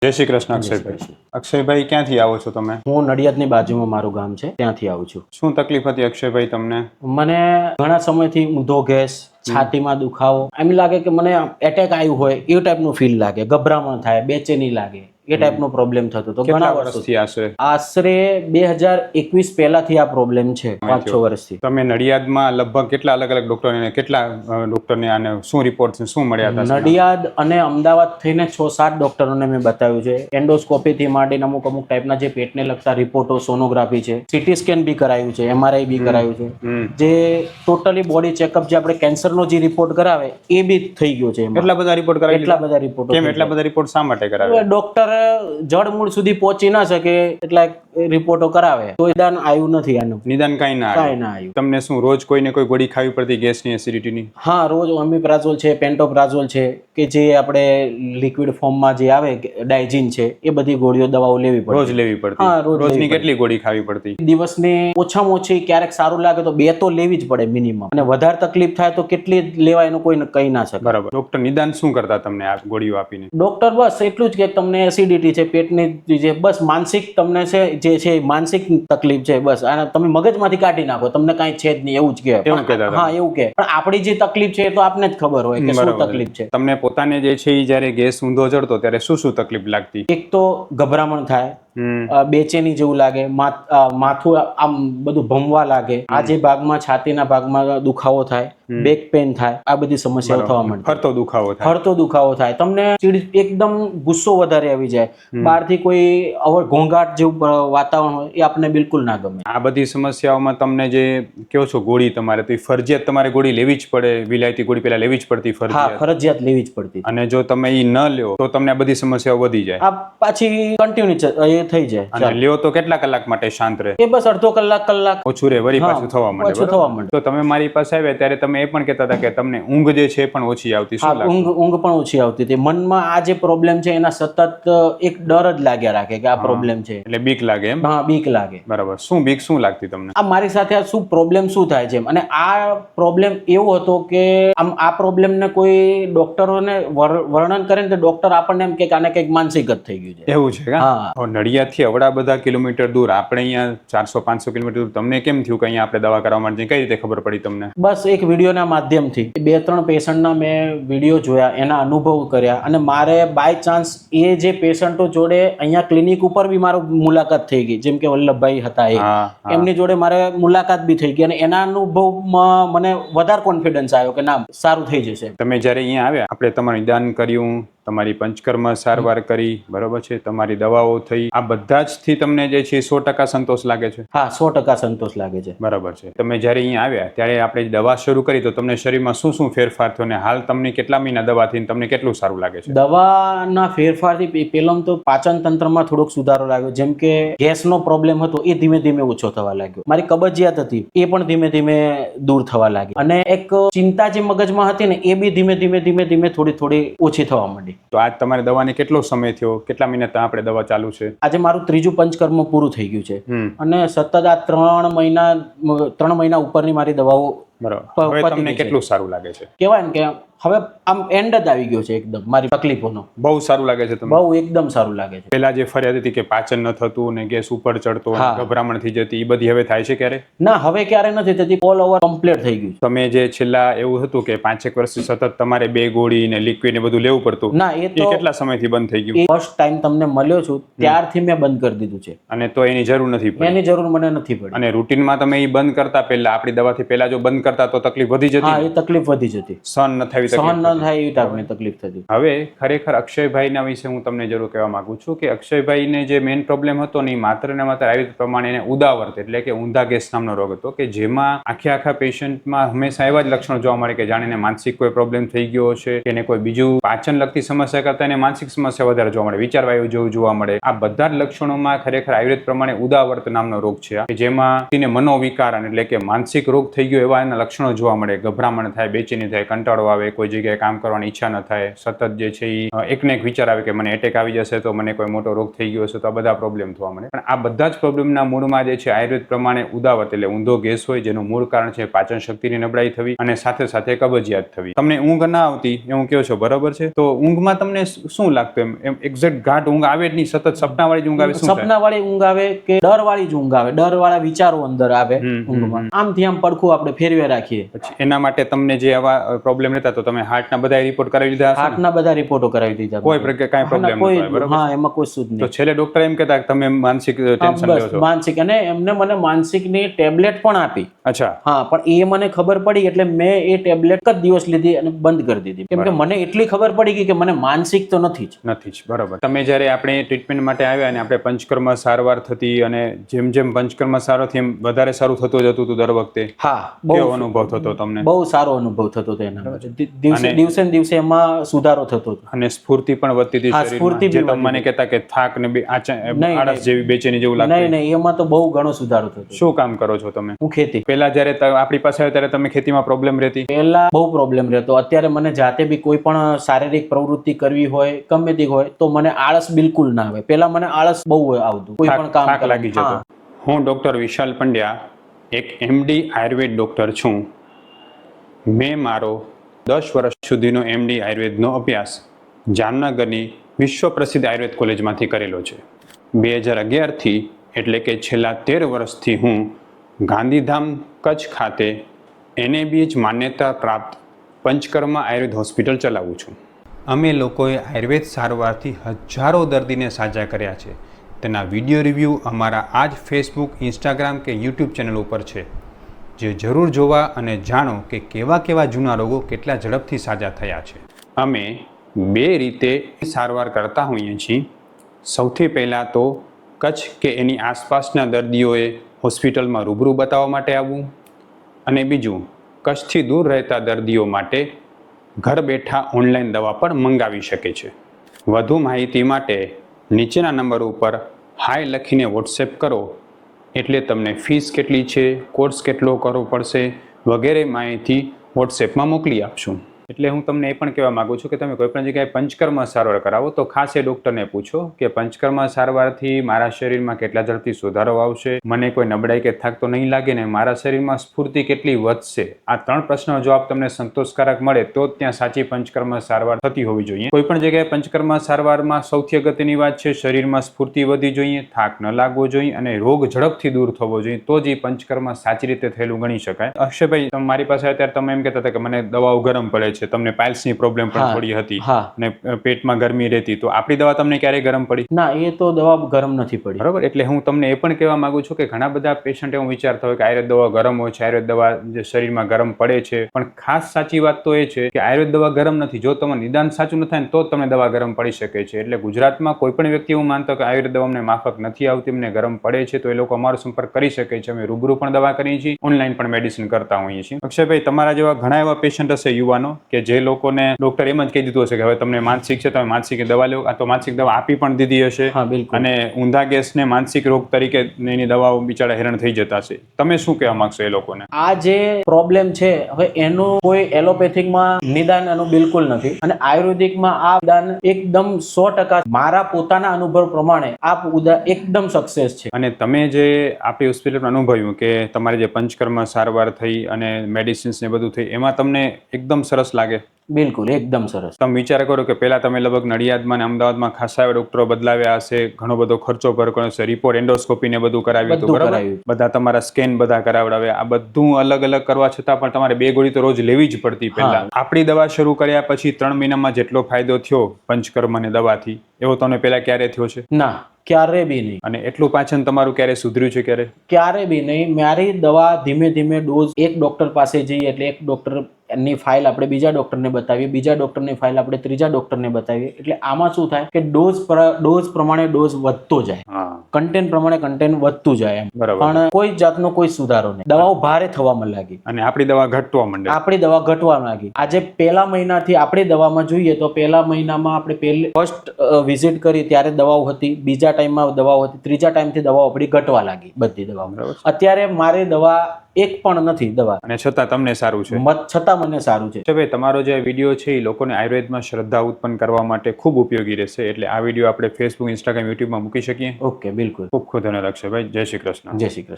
જય શ્રી કૃષ્ણ અક્ષયભાઈ. અક્ષયભાઈ ક્યાંથી આવો છો તમે? હું નડિયાદની બાજુમાં મારું ગામ છે, ત્યાંથી આવું છું. શું તકલીફ હતી અક્ષયભાઈ તમને? મને ઘણા સમયથી ઊંધો ગેસ, છાતીમાં દુખાવો, એમ લાગે કે મને એટેક આવ્યું હોય એ ટાઈપનું ફીલ લાગે, ગભરામણ થાય, બેચેની લાગે, એ ટાઈપનો પ્રોબ્લેમ થતો હતો ઘણા વર્ષોથી. આશરે 2021 પહેલાથી આ પ્રોબ્લેમ છે, 5-6 વર્ષથી. તમે નડિયાદમાં લગભગ કેટલા અલગ અલગ ડોક્ટરને આને શું રિપોર્ટ છે, શું મળ્યા હતા? નડિયાદ અને અમદાવાદ થઈને 6-7 ડોક્ટરોને મેં બતાવ્યું છે. એન્ડોસ્કોપી થી માંડીને અમુક ટાઈપના જે પેટને લગતા રિપોર્ટો, સોનોગ્રાફી છે, સીટી સ્કેન બી કરાયું છે, MRI બી કરાયું છે, જે ટોટલી બોડી ચેકઅપ જે આપણે કેન્સરનો જે રિપોર્ટ કરાવે એ બી થઈ ગયો છે. એટલા બધા રિપોર્ટ કરાવી? એટલા બધા રિપોર્ટ. કેમ એટલા બધા રિપોર્ટ શા માટે કરાવે? ડોક્ટર જડમૂળ સુધી પહોંચી ના શકે એટલા રિપોર્ટો કરાવે તો નિદાન આવ્યું નથી. આનું નિદાન કાંઈ ના આવ્યું. તમને શું રોજ કોઈને કોઈ ગોળી ખાવી પડતી ગેસની, એસિડિટીની? હા, રોજ ઓમિપ્રાઝોલ છે, પેન્ટોપ્રાઝોલ છે, કે જે આપણે લિક્વિડ ફોર્મમાં જે આવે ડાયજીન છે, એ બધી ગોળીઓ, દવાઓ લેવી પડે. રોજ લેવી પડતી? હા, રોજની કેટલી ગોળી ખાવી પડતી? દિવસની ઓછામાં ઓછી ક્યારેક સારું લાગે તો 2 તો લેવી જ પડે મિનિમમ, અને વધારે તકલીફ થાય તો કેટલી લેવાય એનું કોઈ કહી ના શકે. બરાબર. ડોક્ટર નિદાન શું કરતા તમને આ ગોળીઓ આપીને? ડોક્ટર બસ એટલું જ કે તમને એસિડિટી છે, પેટની જે બસ માનસિક તમને જે છે માનસિક તકલીફ છે, બસ આને તમે મગજમાંથી કાઢી નાખો, તમને કાંઈ છે જ નહીં, એવું જ કે. એવું કહેતા? હા, એવું કે. પણ આપણી જે તકલીફ છે એ તો આપને જ ખબર હોય કે શું તકલીફ છે. તમને પોતાને જે છે એ જ્યારે ગેસ ઊંધો ચડતો ત્યારે શું શું તકલીફ લાગતી? એક તો ગભરામણ થાય, બેચેની જેવું લાગે, માથું આમ બધું ભમવા લાગે, આ જે ભાગમાં છાતીના ભાગમાં દુખાવો થાય, બેક પેન થાય, આ બધી સમસ્યાઓ થવા માંડે. ફરતો દુખાવો થાય, તમને એકદમ ગુસ્સો વધારે આવી જાય, બહારથી કોઈ ઘોંઘાટ જેવું વાતાવરણ હોય એ આપણને બિલકુલ ના ગમે. આ બધી સમસ્યાઓમાં તમને જે કહો છો ગોળી તમારે તો ફરજિયાત તમારે ગોળી લેવી જ પડે? વિલાયતી ગોળી પેલા લેવી જ પડતી? ફરજિયાત લેવી જ પડતી. અને જો તમે એ ન લ્યો તો તમને આ બધી સમસ્યાઓ વધી જાય? આ પાછી કન્ટિન્યુ એ થઈ જાય. અને લ્યો તો કેટલા કલાક માટે શાંત રહે? એ બસ અડધો કલાક ઓછું રહે, વળી પાછું થવા માંડે. તો તમે મારી પાસે આવ્યા ત્યારે તમે એ પણ કહેતા હતા કે તમને ઊંઘ જે છે પણ ઓછી આવતી. ઊંઘ પણ ઓછી આવતી હતી. મનમાં આ જે પ્રોબ્લેમ છે એના સતત એક ડર જ લાગ્યા રાખે કે આ પ્રોબ્લેમ છે, એટલે બીક લાગે એમ? હા, બીક લાગે. બરાબર. શું બીક શું લાગતી તમને? આ મારી સાથે આ શું પ્રોબ્લેમ શું થાય છે, અને આ પ્રોબ્લેમ એવો હતો કે આમ આ પ્રોબ્લેમ ને કોઈ ડોક્ટરોને વર્ણન કરે ને તો ડોક્ટર આપણને એમ કે આને કંઈક માનસિક જ થઈ ગયું છે. એવું છે? હા. નડિયાદ થી અવડા બધા કિલોમીટર દૂર, આપણે અહીંયા 400-500 કિલોમીટર દૂર, તમને કેમ થયું કે અહીંયા આપણે દવા કરવા માટે? કઈ રીતે ખબર પડી તમને? બસ એક વિડીયોના માધ્યમથી 2-3 પેશન્ટના મેં વિડીયો જોયા, એના અનુભવ કર્યા, અને મારે બાય ચાન્સ એ જે પેશન્ટો જોડે અહીંયા ક્લિનિક ઉપર બી મારો મુલાકાત થઈ ગઈ, જેમ કે વલ્લભભાઈ હતા એમની જોડે મારે મુલાકાત બી થઈ ગઈ, અને એના અનુભવમાં મને વધારે કોન્ફિડન્સ આવ્યો કે ના, સારું થઈ જશે. તમે જ્યારે અહીંયા આવ્યા, આપણે તમારું નિદાન કર્યું, તમારી પંચકર્મ સારવાર કરી, બરોબર છે, તમારી દવાઓ થઈ, આ બધા જ થી તમને જે છે 100% સંતોષ લાગે છે? હા, 100% સંતોષ લાગે છે. બરાબર છે. તમે જ્યારે અહીંયા આવ્યા ત્યારે આપણે દવા શરૂ કરી તો તમને શરીરમાં શું શું ફેરફાર થયો, અને હાલ તમને કેટલા મહિના દવાથી તમને કેટલું સારું લાગે છે? દવાના ફેરફારથી પહેલાં તો પાચન તંત્રમાં થોડોક સુધારો લાગ્યો. જેમ કે ગેસનો પ્રોબ્લેમ હતો એ ધીમે ધીમે ઓછો થવા લાગ્યો. મારી કબજિયાત હતી એ પણ ધીમે ધીમે દૂર થવા લાગી, અને એક ચિંતા જે મગજમાં હતી ને એ બી ધીમે ધીમે થોડી ઓછી થવા માંડી. તો આજ તમારી દવાને કેટલો સમય થયો? કેટલા મહિના આપણે દવા ચાલુ છે? આજે મારું 3જું પંચકર્મ પૂરું થઈ ગયું છે, અને સતત આ 3 મહિના ઉપરની મારી દવાઓ. બરાબર. હવે તમને કેટલું સારું લાગે છે? કહેવાય ને કે હવે આમ એન્ડ જ આવી ગયો છે એકદમ મારી તકલીફોનો. બહુ સારું લાગે છે તમને? બહુ એકદમ સારું લાગે છે. પેલા જે ફરિયાદ હતી કે પાચન ન થતું ને ગેસ ઉપર ચડતો, ગભરામણ થઈ જતી, એ બધી હવે થાય છે ક્યારે? ના, હવે ક્યારે નથી થતી. ઓલ ઓવર કમ્પ્લીટ થઈ ગયું. તમે જે છેલ્લા એવું હતું કે 5-1 વર્ષથી સતત તમારે 2 ગોળી ને લિક્વિડ ને બધું લેવું પડતું, ના, એ તો કેટલા સમયથી બંધ થઈ ગયું? ફર્સ્ટ ટાઈમ તમને મળ્યો છું ત્યારથી મેં બંધ કરી દીધું છે. અને તો એની જરૂર નથી પડી? એની જરૂર મને નથી પડી. અને રૂટીનમાં તમે એ બંધ કરતા પહેલા, આપણી દવાથી પહેલા જો બંધ કરતા તો તકલીફ વધી જતી? હા, એ તકલીફ વધી જતી. સહન ન થાય તકલીફ થતી. હવે ખરેખર અક્ષયભાઈના વિશે હું તમને જરૂર કહેવા માંગુ છું કે અક્ષયભાઈને જે મેઇન પ્રોબ્લેમ હતો ને, માત્ર ને માત્ર આવી પ્રમાણે એને ઉદાવર્ત એટલે કે ઊંધા ગેસ નામનો રોગ હતો, કે જેમાં આખા પેશન્ટમાં હંમેશા એવા જ લક્ષણો જોવા મળે કે જાણે એને માનસિક કોઈ પ્રોબ્લેમ થઈ ગયો છે, કે એને કોઈ બીજું પાચન લગતી સમસ્યા કરતા એને માનસિક સમસ્યા વધારે જોવા મળે, વિચારવાયું જેવું જોવા મળે. આ બધા જ લક્ષણોમાં ખરેખર આયુર્વેદ પ્રમાણે ઉદાવર્ત નામનો રોગ છે, કે જેમાં તેને મનોવિકારણ એટલે કે માનસિક રોગ થઈ ગયો એવા એના લક્ષણો જોવા મળે. ગભરામણ થાય, બેચેની થાય, કંટાળો આવે, કોઈ જગ્યાએ કામ કરવાની ઈચ્છા ન થાય, સતત જે છે એ એકને એક વિચાર આવે કે મને એટેક આવી જશે તો મને કોઈ મોટો રોગ થઈ ગયો હશે, તો આ બધા પ્રોબ્લેમ થવા મળે. પણ આ બધા જ પ્રોબ્લેમના મૂળમાં જે છે આયુર્વેદ પ્રમાણે ઉદાવત એટલે ઊંધો ગેસ હોય, જેનું મૂળ કારણ છે પાચન શક્તિની નબળાઈ થવી અને સાથે સાથે કબજિયાત થવી. તમને ઊંઘ ના આવતી એવું કહો છો, બરોબર છે? તો ઊંઘમાં તમને શું લાગતું? એમ એક્ઝેક્ટ ગાઢ ઊંઘ આવે જ નહીં, સતત સપનાવાળી જ ઊંઘ આવે? સપનાવાળી ઊંઘ આવે કે ડરવાળી જ ઊંઘ આવે? ડરવાળા વિચારો અંદર આવે ઊંઘમાં. આમથી આમ પડખું આપણે ફેરવે રાખીએ. પછી એના માટે તમને જે આવા પ્રોબ્લેમ રહેતા તો તમે હાર્ટના બધા રિપોર્ટ કરાવી લીધા? હાર્ટના બધા રિપોર્ટો કરાવી દીધા. કોઈ પ્રકાર કાંઈ પ્રોબ્લેમ નહોતો, બરોબર? હા, એમાં કોઈ સુધ નહીં. તો છેલ્લે ડોક્ટર એમ કહેતા કે તમે માનસિક ટેન્શન લ્યો છો? માનસિક, અને એમને મને માનસિકની ટેબ્લેટ પણ આપી. અચ્છા. હા, પણ એ મને ખબર પડી એટલે મેં એ ટેબ્લેટ જ દિવસ લીધી અને બંધ કરી દીધી, કેમ કે મને એટલી ખબર પડી ગઈ કે મને માનસિક તો નથી જ. બરોબર. તમે જ્યારે આપણે ટ્રીટમેન્ટ માટે આવ્યા અને આપણે પંચકર્મ સારવાર થતી અને જેમ જેમ પંચકર્મ સારો થયો એમ વધારે સારું થતું જતું હતું દર વખતે? હા, કેવો અનુભવ થતો તમને? બહુ સારો અનુભવ થતો હતો એના. દિવસે ને દિવસે એમાં સુધારો થતો હતો અને સ્ફૂર્તિ પણ વધતી હતી શરીરમાં. જે તમે મને કહેતા કે થાક ને આળસ જેવી બેચેની જેવું લાગતું? નહીં, એમાં તો બહુ ઘણો સુધારો થતો. શું કામ કરો છો તમે? હું ખેતી. પહેલા જ્યારે આપણી પાસે આવ્યા ત્યારે તમે ખેતીમાં પ્રોબ્લેમ રહેતી? પહેલા બહુ પ્રોબ્લેમ રહેતો. અત્યારે મને જાતે બી કોઈ પણ શારીરિક પ્રવૃત્તિ કરવી હોય, ગમે તે હોય, તો મને આળસ બિલકુલ ના આવે. પહેલા મને આળસ બહુ આવતું, કોઈ પણ કામ થાક લાગી જતો. હું ડોક્ટર વિશાલ પંડ્યા, એક MD આયુર્વેદ ડોક્ટર છું. મેં મારો 10 વર્ષ સુધીનો MD આયુર્વેદનો અભ્યાસ જામનગરની વિશ્વ પ્રસિદ્ધ આયુર્વેદ કોલેજમાંથી કરેલો છે. 2011થી એટલે કે છેલ્લા 13 વર્ષથી હું ગાંધીધામ કચ્છ ખાતે NABH માન્યતા પ્રાપ્ત પંચકર્મા આયુર્વેદ હોસ્પિટલ ચલાવું છું. અમે લોકોએ આયુર્વેદ સારવારથી હજારો દર્દીને સાજા કર્યા છે. તેના વિડીયો રિવ્યૂ અમારા આ જ ફેસબુક, ઇન્સ્ટાગ્રામ કે યુટ્યુબ ચેનલ ઉપર છે, જે જરૂર જોવા અને જાણો કે કેવા કેવા જૂના રોગો કેટલા ઝડપથી સાજા થયા છે. અમે 2 રીતે સારવાર કરતા હોઈએ છીએ. સૌથી પહેલાં તો કચ્છ કે એની આસપાસના દર્દીઓએ હોસ્પિટલમાં રૂબરૂ બતાવવા માટે આવવું, અને બીજું કચ્છથી દૂર રહેતા દર્દીઓ માટે ઘર બેઠા ઓનલાઈન દવા પણ મંગાવી શકે છે. વધુ માહિતી માટે નીચેના નંબર ઉપર હાય લખીને વોટ્સએપ કરો, એટલે તમને ફીસ કેટલી છે, કોર્સ કેટલો કરવો પડશે વગેરે માહિતી વોટ્સએપમાં મોકલી આપશું. એટલે હું તમને એ પણ કહેવા માગું છું કે તમે કોઈપણ જગ્યાએ પંચકર્મ સારવાર કરાવો તો ખાસ એ ડૉક્ટરને પૂછો કે પંચકર્મ સારવારથી મારા શરીરમાં કેટલા ઝડપથી સુધારો આવશે, મને કોઈ નબળાઈ કે થાક તો નહીં લાગે ને, મારા શરીરમાં સ્ફૂર્તિ કેટલી વધશે. આ 3 પ્રશ્નનો જવાબ તમને સંતોષકારક મળે તો જ ત્યાં સાચી પંચકર્મ સારવાર થતી હોવી જોઈએ. કોઈપણ જગ્યાએ પંચકર્મ સારવારમાં સૌથી અગત્યની વાત છે શરીરમાં સ્ફૂર્તિ વધવી જોઈએ, થાક ન લાગવો જોઈએ અને રોગ ઝડપથી દૂર થવો જોઈએ, તો જ એ પંચકર્મ સાચી રીતે થયેલું ગણી શકાય. અક્ષયભાઈ, મારી પાસે અત્યારે તમે એમ કહેતા હતા કે મને દવાઓ ગરમ પડે છે, તમને પાઇલ્સની પ્રોબ્લેમ પણ થોડી હતી અને પેટમાં ગરમી રહેતી, તો આપણી દવા તમને ક્યારેય ગરમ પડી? ના, એ તો દવા ગરમ નથી પડી. બરોબર. એટલે હું તમને એ પણ કહેવા માંગુ છું કે ઘણા બધા પેશન્ટ એવું વિચારતા હોય કે આયુર્વેદ દવા ગરમ હોય છે, આયુર્વેદ દવા જે શરીરમાં ગરમ પડે છે, પણ ખાસ સાચી વાત તો એ છે કે આયુર્વેદ દવા ગરમ નથી. જો તમારું નિદાન સાચું ન થાય ને તો જ તમને દવા ગરમ પડી શકે છે. એટલે ગુજરાતમાં કોઈ પણ વ્યક્તિ એવું માનતો કે આયુર્વેદ દવા અમને માફક નથી આવતી, અમને ગરમ પડે છે, તો એ લોકો અમારો સંપર્ક કરી શકે છે. અમે રૂબરૂ પણ દવા કરીએ છીએ, ઓનલાઈન પણ મેડિસિન કરતા હોઈએ છીએ. અક્ષયભાઈ, તમારા જેવા ઘણા એવા પેશન્ટ હશે યુવાનો કે જે લોકોને ડોક્ટર એમ જ કહી દીધું હશે કે હવે તમને માનસિક છે, તમે માનસિક દવા લો, આ તો માનસિક દવા આપી પણ દીધી હશે, અને ઊંધા ગેસને માનસિક રોગ તરીકે એની દવાઓ બિચારા હેરાન થઈ જતા હશે. તમે શું કહેવા માંગશો એ લોકોને? આ જે પ્રોબ્લેમ છે હવે એનું કોઈ એલોપેથિકમાં નિદાન એનું બિલકુલ નથી, અને આયુર્વેદિકમાં આ નિદાન એકદમ 100% મારા પોતાના અનુભવ પ્રમાણે આ એકદમ સક્સેસ છે. અને તમે જે આપણી હોસ્પિટલમાં અનુભવ્યું કે તમારી જે પંચકર્મ સારવાર થઈ અને મેડિસિન્સ ને બધું થઈ, એમાં તમને એકદમ સરસ લાગે? બિલકુલ, એકદમ સરસ. તમે વિચાર કરો કે પહેલા તમે લગભગ નડિયાદમાં અને અમદાવાદમાં ખાસા એવા ડોક્ટરો બદલાવ્યા હશે, ઘણો બધો ખર્ચો ભરવાનો હશે, રિપોર્ટ, એન્ડોસ્કોપી ને બધું કરાવ્યું હતું, બરાબર? બધા તમારા સ્કેન બધા કરાવડાવ્યા, આ બધું અલગ અલગ કરવા છતાં પણ તમારે 2 ગોળી તો રોજ લેવી જ પડતી. પહેલા આપણી દવા શરૂ કર્યા પછી 3 મહિનામાં જેટલો ફાયદો થયો પંચકર્મની દવાથી, એવો તમને પહેલા ક્યારે થયો છે? ના, ક્યારે બી નહીં. અને એટલું પાછળ તમારું ક્યારે સુધર્યું છે? ક્યારે બી નહીં. મારી દવા ધીમે ધીમે ડોઝ, એક ડોક્ટર પાસે જઈએ એટલે એક ડોક્ટર ની ફાઇલ આપણે બીજા ડોક્ટરને બતાવીએ, બીજા ડોક્ટરની ફાઇલ આપણે ત્રીજા ડોક્ટરને બતાવીએ, એટલે આમાં શું થાય કે ડોઝ પ્રમાણે ડોઝ વધતો જાય, કન્ટેન્ટ પ્રમાણે કન્ટેન્ટ વધતું જાય, પણ કોઈ જાતનો કોઈ સુધારો નહીં. દવાઓ ભારે થવામાં લાગી અને આપણી દવા ઘટવા માંડી. આજે પહેલા મહિનાથી આપણી દવામાં જોઈએ તો પહેલા મહિનામાં આપણે ફર્સ્ટ વિઝિટ કરી ત્યારે દવાઓ હતી, બીજા ટાઈમમાં દવાઓ હતી, ત્રીજા ટાઈમથી દવાઓ આપણી ઘટવા લાગી, બધી દવાઓ. અત્યારે મારી દવા એક પણ નથી દવા, અને છતાં તમને સારું છે. છતાં મને સારું છે. ભાઈ તમારો જે વિડીયો છે એ લોકોને આયુર્વેદમાં શ્રદ્ધા ઉત્પન્ન કરવા માટે ખૂબ ઉપયોગી રહેશે, એટલે આ વિડીયો આપણે ફેસબુક, ઇન્સ્ટાગ્રામ, યુટ્યુબમાં મૂકી શકીએ. ઓકે, બિલકુલ. ખૂબ ખૂબ ધન્યવાદ અક્ષયભાઈ. જય શ્રી કૃષ્ણ. જય શ્રી કૃષ્ણ.